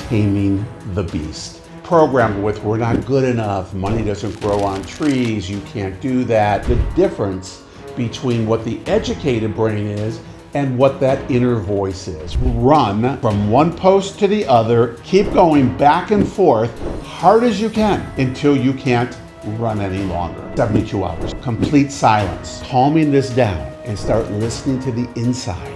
Taming the Beast. Programmed with we're not good enough, money doesn't grow on trees, you can't do that. The difference between what the educated brain is and what that inner voice is. Run from one post to the other, keep going back and forth hard as you can until you can't run any longer. 72 hours, complete silence, calming this down and start listening to the inside.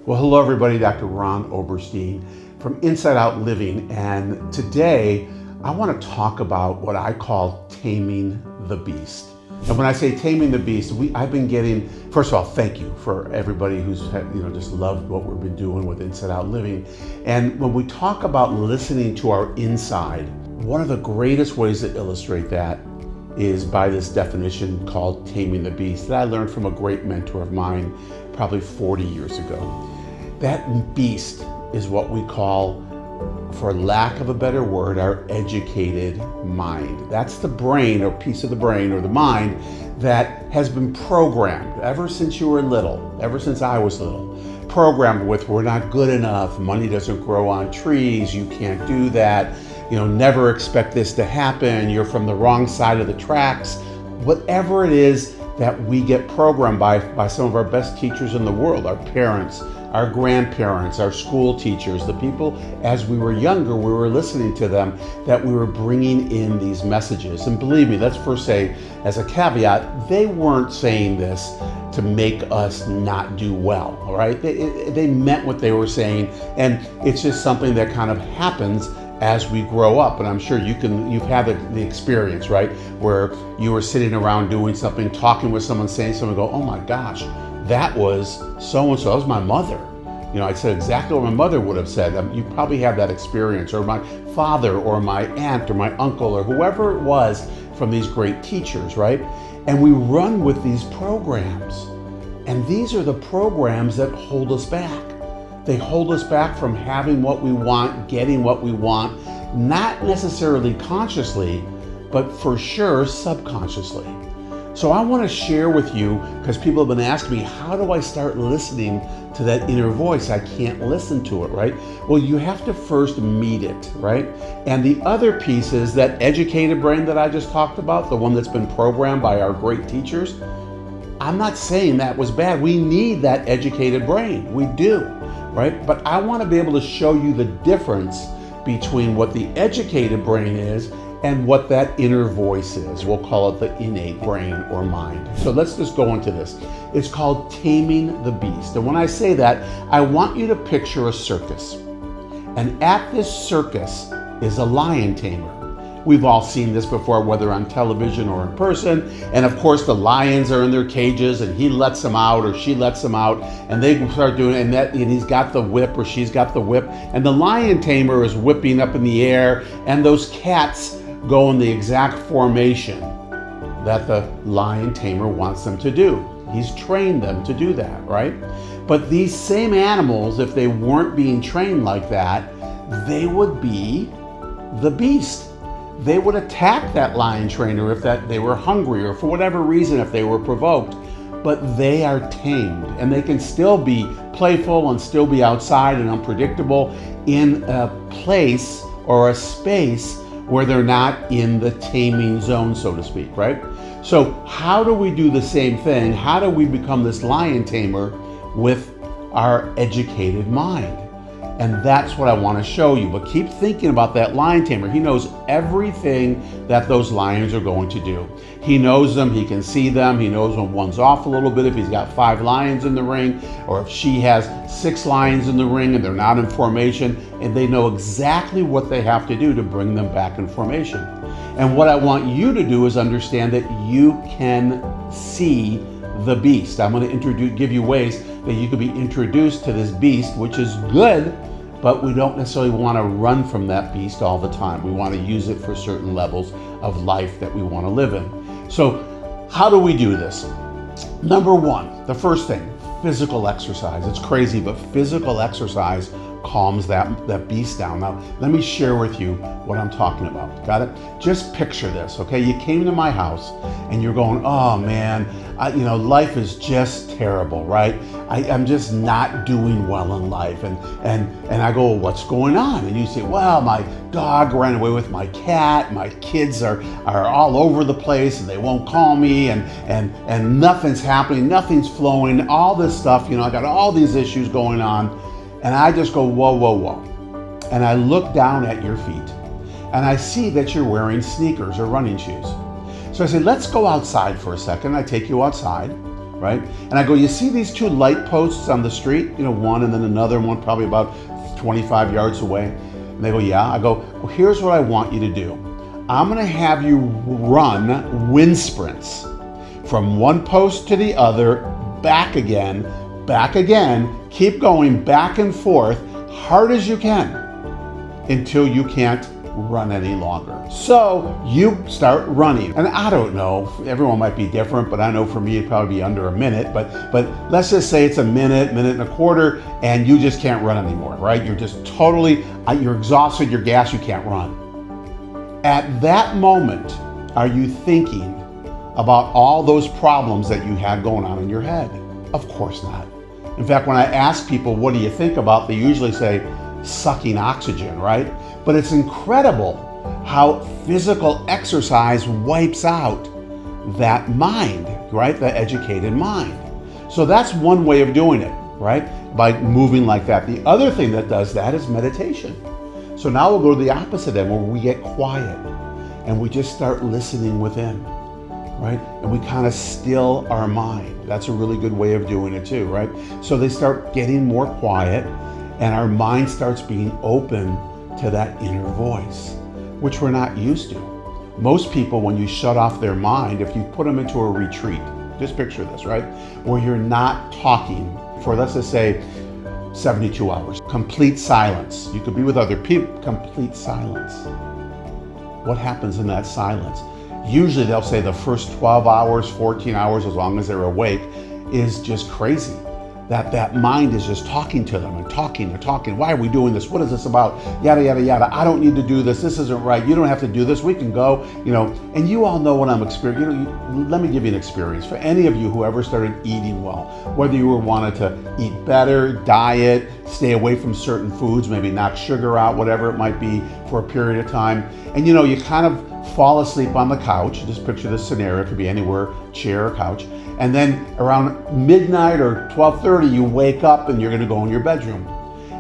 Well, hello everybody, Dr. Ron Oberstein from Inside Out Living, and today I want to talk about what I call taming the beast. And when I say taming the beast, I've been getting, first of all, thank you for everybody who's just loved what we've been doing with Inside Out Living. And when we talk about listening to our inside, one of the greatest ways to illustrate that is by this definition called taming the beast that I learned from a great mentor of mine probably 40 years ago. That beast is what we call, for lack of a better word, our educated mind. That's the brain or piece of the brain or the mind that has been programmed ever since you were little, ever since I was little. Programmed with we're not good enough, money doesn't grow on trees, you can't do that, never expect this to happen, you're from the wrong side of the tracks. Whatever it is that we get programmed by some of our best teachers in the world, our parents, our grandparents, our school teachers, the people as we were younger, we were listening to them, that we were bringing in these messages. And believe me, let's first say as a caveat, they weren't saying this to make us not do well, all right? They meant what they were saying, and it's just something that kind of happens as we grow up. And I'm sure you've had the experience, right? Where you were sitting around doing something, talking with someone, saying something, go, oh my gosh, that was so-and-so, that was my mother. I said exactly what my mother would have said. You probably have that experience, or my father, or my aunt, or my uncle, or whoever it was from these great teachers, right? And we run with these programs. And these are the programs that hold us back. They hold us back from having what we want, getting what we want, not necessarily consciously, but for sure subconsciously. So I want to share with you, because people have been asking me, how do I start listening to that inner voice? I can't listen to it, right? Well, you have to first meet it, right? And the other piece is that educated brain that I just talked about, the one that's been programmed by our great teachers. I'm not saying that was bad. We need that educated brain. We do, right? But I want to be able to show you the difference between what the educated brain is and what that inner voice is. We'll call it the innate brain or mind. So let's just go into this. It's called taming the beast. And when I say that, I want you to picture a circus. And at this circus is a lion tamer. We've all seen this before, whether on television or in person. And of course, the lions are in their cages and he lets them out or she lets them out and they start doing it, and he's got the whip or she's got the whip. And the lion tamer is whipping up in the air, and those cats go in the exact formation that the lion tamer wants them to do. He's trained them to do that, right? But these same animals, if they weren't being trained like that, they would be the beast. They would attack that lion trainer if they were hungry or for whatever reason, if they were provoked. But they are tamed, and they can still be playful and still be outside and unpredictable in a place or a space where they're not in the taming zone, so to speak, right? So how do we do the same thing? How do we become this lion tamer with our educated mind? And that's what I want to show you. But keep thinking about that lion tamer. He knows everything that those lions are going to do. He knows them, he can see them, he knows when one's off a little bit, if he's got 5 lions in the ring, or if she has 6 lions in the ring and they're not in formation, and they know exactly what they have to do to bring them back in formation. And what I want you to do is understand that you can see the beast. I'm going to give you ways that you can be introduced to this beast, which is good, but we don't necessarily want to run from that beast all the time. We want to use it for certain levels of life that we want to live in. So how do we do this? Number one, the first thing, physical exercise. It's crazy, but physical exercise calms that beast down. Now, let me share with you what I'm talking about. Got it? Just picture this, okay? You came to my house and you're going, oh man, life is just terrible, right? I'm just not doing well in life. And I go, well, what's going on? And you say, well, my dog ran away with my cat, my kids are all over the place and they won't call me, and nothing's happening, nothing's flowing, all this stuff, I got all these issues going on. And I just go, whoa, whoa, whoa. And I look down at your feet and I see that you're wearing sneakers or running shoes. So I say, let's go outside for a second. I take you outside, right? And I go, you see these two light posts on the street? One and then another one probably about 25 yards away. And they go, yeah. I go, well, here's what I want you to do. I'm gonna have you run wind sprints from one post to the other, back again, keep going back and forth, hard as you can, until you can't run any longer. So you start running. And I don't know, everyone might be different, but I know for me it'd probably be under a minute, but let's just say it's a minute and a quarter, and you just can't run anymore, right? You're just totally, you're exhausted, you're gassed, you can't run. At that moment, are you thinking about all those problems that you had going on in your head? Of course not. In fact, when I ask people, what do you think about? They usually say, sucking oxygen, right? But it's incredible how physical exercise wipes out that mind, right? The educated mind. So that's one way of doing it, right? By moving like that. The other thing that does that is meditation. So now we'll go to the opposite end where we get quiet and we just start listening within, right? And we kind of still our mind. That's a really good way of doing it too, right? So they start getting more quiet and our mind starts being open to that inner voice, which we're not used to. Most people, when you shut off their mind, if you put them into a retreat, just picture this, right? Where you're not talking for, let's just say, 72 hours, complete silence. You could be with other people, complete silence. What happens in that silence? Usually they'll say the first 12 hours, 14 hours, as long as they're awake, is just crazy. That mind is just talking to them and talking. Why are we doing this? What is this about? Yada, yada, yada. I don't need to do this. This isn't right. You don't have to do this. We can go, and you all know what I'm experiencing. Let me give you an experience. For any of you who ever started eating well, whether you wanted to eat better, diet, stay away from certain foods, maybe knock sugar out, whatever it might be for a period of time. And you kind of fall asleep on the couch. Just picture this scenario. It could be anywhere, chair or couch. And then around midnight or 12:30, you wake up and you're going to go in your bedroom.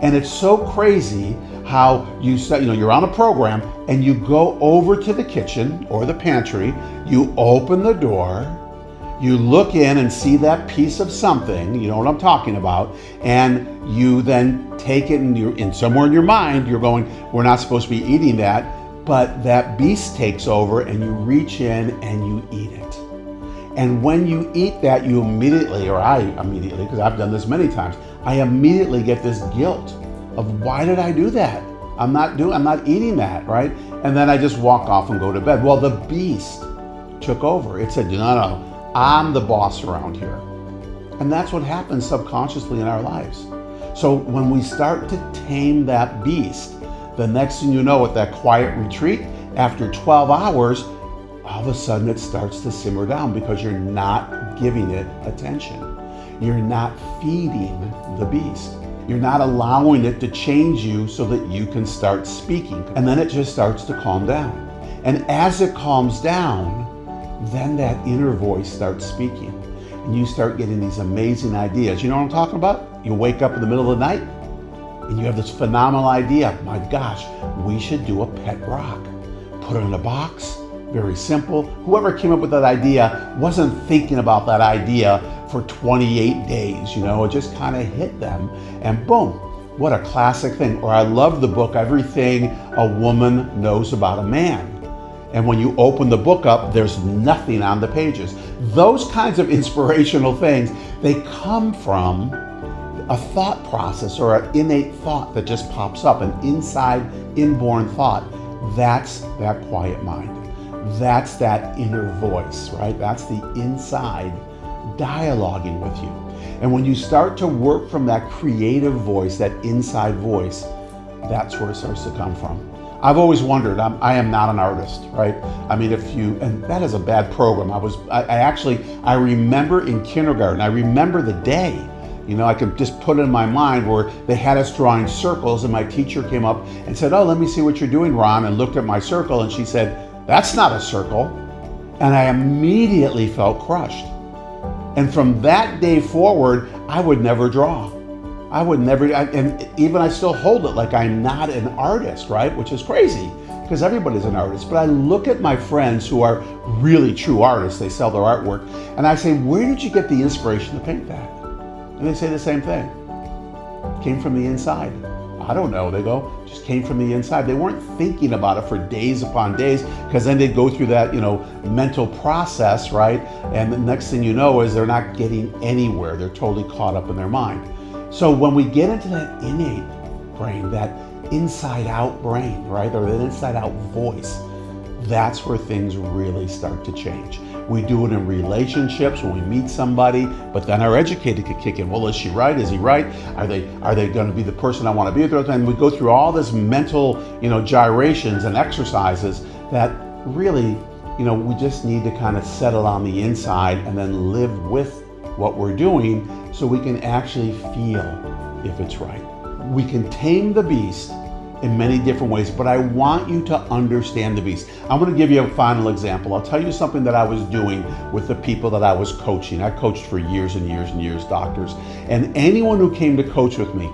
And it's so crazy how you're on a program and you go over to the kitchen or the pantry, you open the door, you look in and see that piece of something, you know what I'm talking about, and you then take it and you're in somewhere in your mind, you're going, we're not supposed to be eating that, but that beast takes over and you reach in and you eat it. And when you eat that, I immediately, because I've done this many times, I immediately get this guilt of why did I do that? I'm not eating that, right? And then I just walk off and go to bed. Well, the beast took over. It said, no, I'm the boss around here. And that's what happens subconsciously in our lives. So when we start to tame that beast, the next thing you know, at that quiet retreat, after 12 hours, all of a sudden it starts to simmer down because you're not giving it attention. You're not feeding the beast. You're not allowing it to change you so that you can start speaking. And then it just starts to calm down. And as it calms down, then that inner voice starts speaking. And you start getting these amazing ideas. You know what I'm talking about? You wake up in the middle of the night and you have this phenomenal idea. My gosh, we should do a pet rock. Put it in a box. Very simple. Whoever came up with that idea wasn't thinking about that idea for 28 days, it just kind of hit them and boom, what a classic thing. Or I love the book, Everything a Woman Knows About a Man. And when you open the book up, there's nothing on the pages. Those kinds of inspirational things, they come from a thought process or an innate thought that just pops up, an inborn thought. That's that quiet mind. That's that inner voice, right? That's the inside dialoguing with you. And when you start to work from that creative voice, that inside voice, that's where it starts to come from. I've always wondered, I am not an artist, right? I mean, and that is a bad program. I remember in kindergarten, I remember the day, I could just put it in my mind where they had us drawing circles and my teacher came up and said, "Oh, let me see what you're doing, Ron," and looked at my circle and she said, "That's not a circle." And I immediately felt crushed. And from that day forward, I would never draw. And even I still hold it like I'm not an artist, right? Which is crazy because everybody's an artist. But I look at my friends who are really true artists, they sell their artwork, and I say, "Where did you get the inspiration to paint that?" And they say the same thing. Came from the inside. I don't know, they go, just came from the inside. They weren't thinking about it for days upon days, because then they'd go through that, mental process, right? And the next thing you know is they're not getting anywhere. They're totally caught up in their mind. So when we get into that innate brain, that inside out brain, right? Or that inside out voice, that's where things really start to change. We do it in relationships when we meet somebody, but then our educator could kick in. Well, is she right? Is he right? Are they going to be the person I want to be with? And we go through all this mental, gyrations and exercises that really, we just need to kind of settle on the inside and then live with what we're doing so we can actually feel if it's right. We can tame the beast in many different ways, but I want you to understand the beast. I'm going to give you a final example. I'll tell you something that I was doing with the people that I was coaching. I coached for years and years and years, doctors. And anyone who came to coach with me,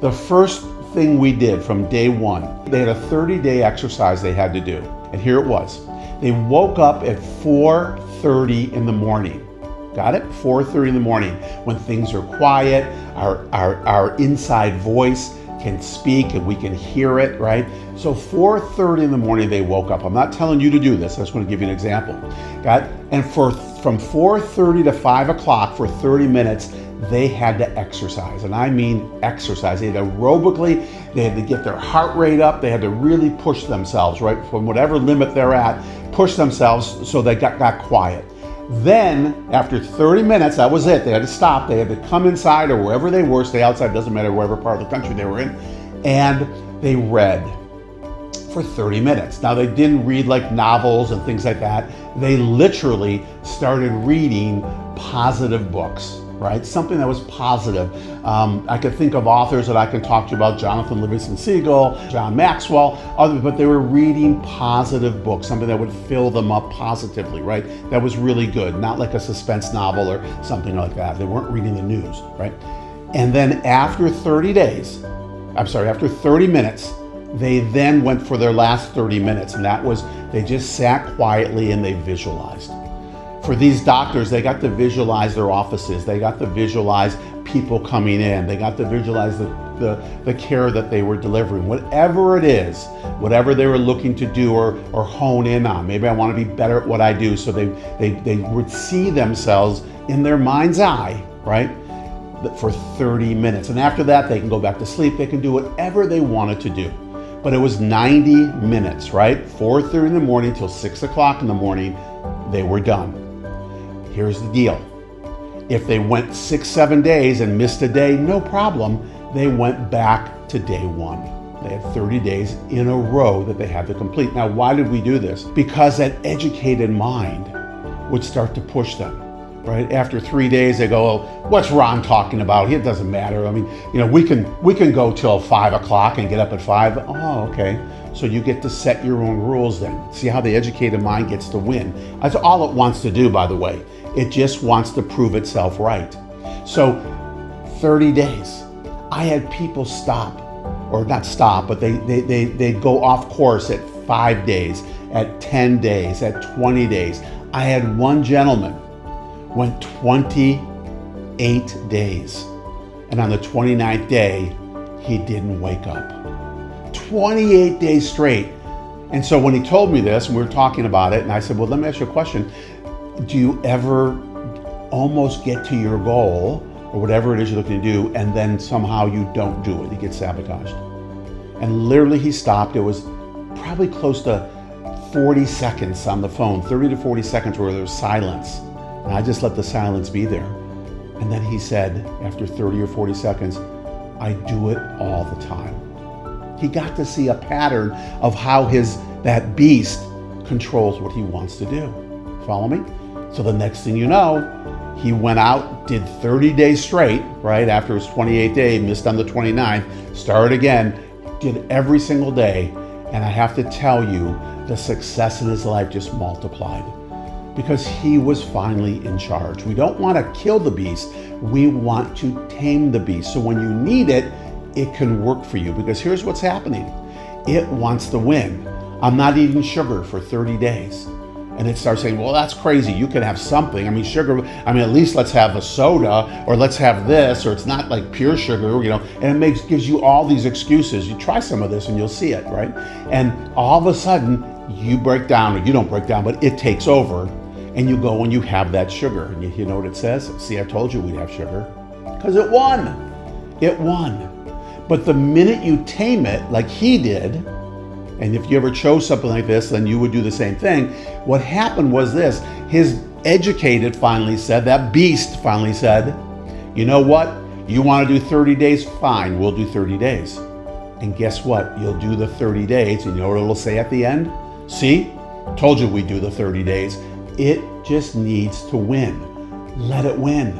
the first thing we did from day one, they had a 30-day exercise they had to do. And here it was. They woke up at 4:30 in the morning. Got it? 4:30 in the morning, when things are quiet, our inside voice can speak and we can hear it, right? So 4:30 in the morning they woke up. I'm not telling you to do this. I just want to give you an example. Got it? And from 4:30 to 5 o'clock for 30 minutes, they had to exercise. And I mean exercise. They had to aerobically, they had to get their heart rate up. They had to really push themselves, right? From whatever limit they're at, push themselves so they got quiet. Then, after 30 minutes, that was it. They had to stop. They had to come inside or wherever they were, stay outside, doesn't matter wherever part of the country they were in, and they read for 30 minutes. Now, they didn't read like novels and things like that. They literally started reading positive books, right? Something that was positive. I could think of authors that I can talk to you about, Jonathan Livingston Seagull, John Maxwell, but they were reading positive books, something that would fill them up positively, right? That was really good, not like a suspense novel or something like that. They weren't reading the news, right? And then after 30 minutes, they then went for their last 30 minutes, and that was, they just sat quietly and they visualized. For these doctors, they got to visualize their offices. They got to visualize people coming in. They got to visualize the care that they were delivering. Whatever it is, whatever they were looking to do or hone in on. Maybe I want to be better at what I do. So they would see themselves in their mind's eye, right? For 30 minutes. And after that, they can go back to sleep. They can do whatever they wanted to do. But it was 90 minutes, right? 4:30 in the morning till 6 o'clock in the morning, they were done. Here's the deal. If they went 6-7 days and missed a day, no problem. They went back to day one. They had 30 days in a row that they had to complete. Now, why did we do this? Because that educated mind would start to push them, right? After 3 days, they go, "Oh, what's Ron talking about? It doesn't matter. I mean, we can go till 5 o'clock and get up at 5. Oh, okay. So you get to set your own rules then. See how the educated mind gets to win. That's all it wants to do, by the way. It just wants to prove itself right. So 30 days. I had people stop, or not stop, but they go off course at 5 days, at 10 days, at 20 days. I had one gentleman went 28 days. And on the 29th day, he didn't wake up. 28 days straight. And so when he told me this, and we were talking about it, and I said, well, let me ask you a question. Do you ever almost get to your goal, or whatever it is you're looking to do, and then somehow you don't do it? You get sabotaged. And literally he stopped. It was probably close to 40 seconds on the phone, 30 to 40 seconds where there was silence. And I just let the silence be there. And then he said, after 30 or 40 seconds, I do it all the time. He got to see a pattern of how that beast controls what he wants to do. Follow me? So the next thing you know, he went out, did 30 days straight, right? After his 28th day, missed on the 29th, started again, did every single day. And I have to tell you, the success in his life just multiplied because he was finally in charge. We don't want to kill the beast. We want to tame the beast. So when you need it, it can work for you because here's what's happening. It wants to win. I'm not eating sugar for 30 days. And it starts saying, well, that's crazy. You can have something. I mean, sugar, at least let's have a soda or let's have this, or it's not like pure sugar, and it gives you all these excuses. You try some of this and you'll see it, right? And all of a sudden you break down, or you don't break down, but it takes over and you go and you have that sugar. And you know what it says? See, I told you we'd have sugar because it won. It won. But the minute you tame it like he did, and if you ever chose something like this, then you would do the same thing. What happened was this, his educated finally said, that beast finally said, you know what? You want to do 30 days? Fine, we'll do 30 days. And guess what? You'll do the 30 days, and you know what it'll say at the end? See? Told you we'd do the 30 days. It just needs to win. Let it win.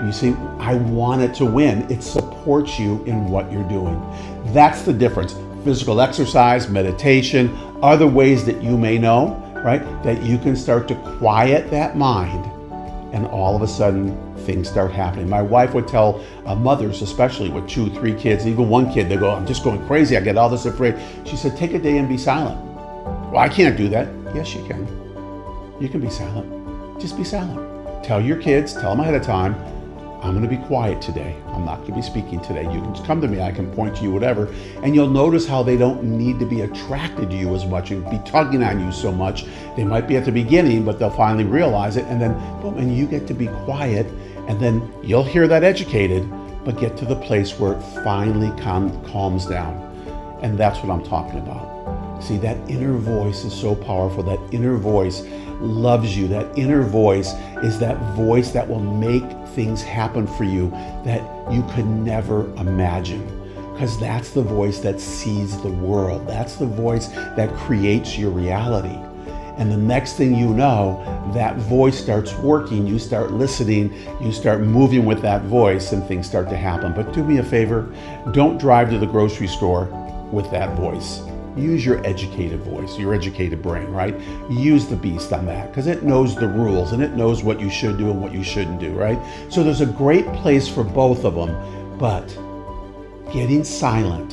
You see, I want it to win. It supports you in what you're doing. That's the difference. Physical exercise, meditation, other ways that you may know, right? That you can start to quiet that mind, and all of a sudden things start happening. My wife would tell mothers, especially with 2, 3 kids, even one kid, they go, I'm just going crazy, I get all this afraid. She said, take a day and be silent. Well, I can't do that. Yes, you can. You can be silent. Just be silent. Tell your kids, tell them ahead of time, I'm going to be quiet today. I'm not going to be speaking today. You can just come to me. I can point to you, whatever. And you'll notice how they don't need to be attracted to you as much and be tugging on you so much. They might be at the beginning, but they'll finally realize it. And then, boom, and you get to be quiet. And then you'll hear that educated, but get to the place where it finally calms down. And that's what I'm talking about. See, that inner voice is so powerful. That inner voice loves you. That inner voice is that voice that will make things happen for you that you could never imagine. Because that's the voice that sees the world. That's the voice that creates your reality. And the next thing you know, that voice starts working. You start listening. You start moving with that voice, and things start to happen. But do me a favor, don't drive to the grocery store with that voice. Use your educated voice, your educated brain, right? Use the beast on that because it knows the rules and it knows what you should do and what you shouldn't do, right? So there's a great place for both of them, but getting silent,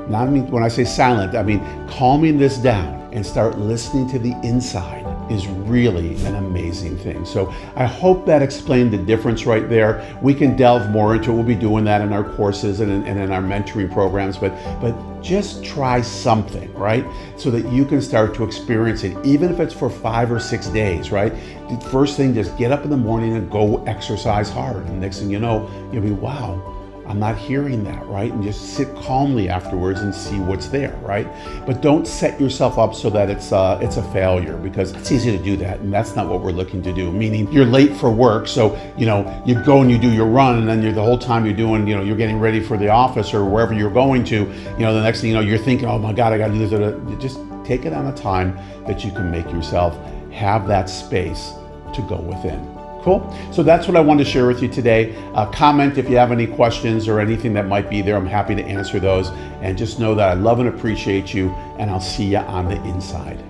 when I say silent, I mean calming this down and start listening to the inside is really an amazing thing. So I hope that explained the difference right there. We can delve more into it. We'll be doing that in our courses and in our mentoring programs, but just try something, right? So that you can start to experience it, even if it's for 5 or 6 days, right? The first thing, just get up in the morning and go exercise hard. And next thing you know, you'll be, wow, I'm not hearing that, right? And just sit calmly afterwards and see what's there, right? But don't set yourself up so that it's a failure, because it's easy to do that, and that's not what we're looking to do. Meaning you're late for work, so you go and you do your run, and then the whole time you're doing, you're getting ready for the office or wherever you're going to. The next thing you know, you're thinking, oh my God, I got to do this. Just take it on a time that you can make yourself have that space to go within. Cool. So that's what I wanted to share with you today. Comment if you have any questions or anything that might be there. I'm happy to answer those. And just know that I love and appreciate you, and I'll see you on the inside.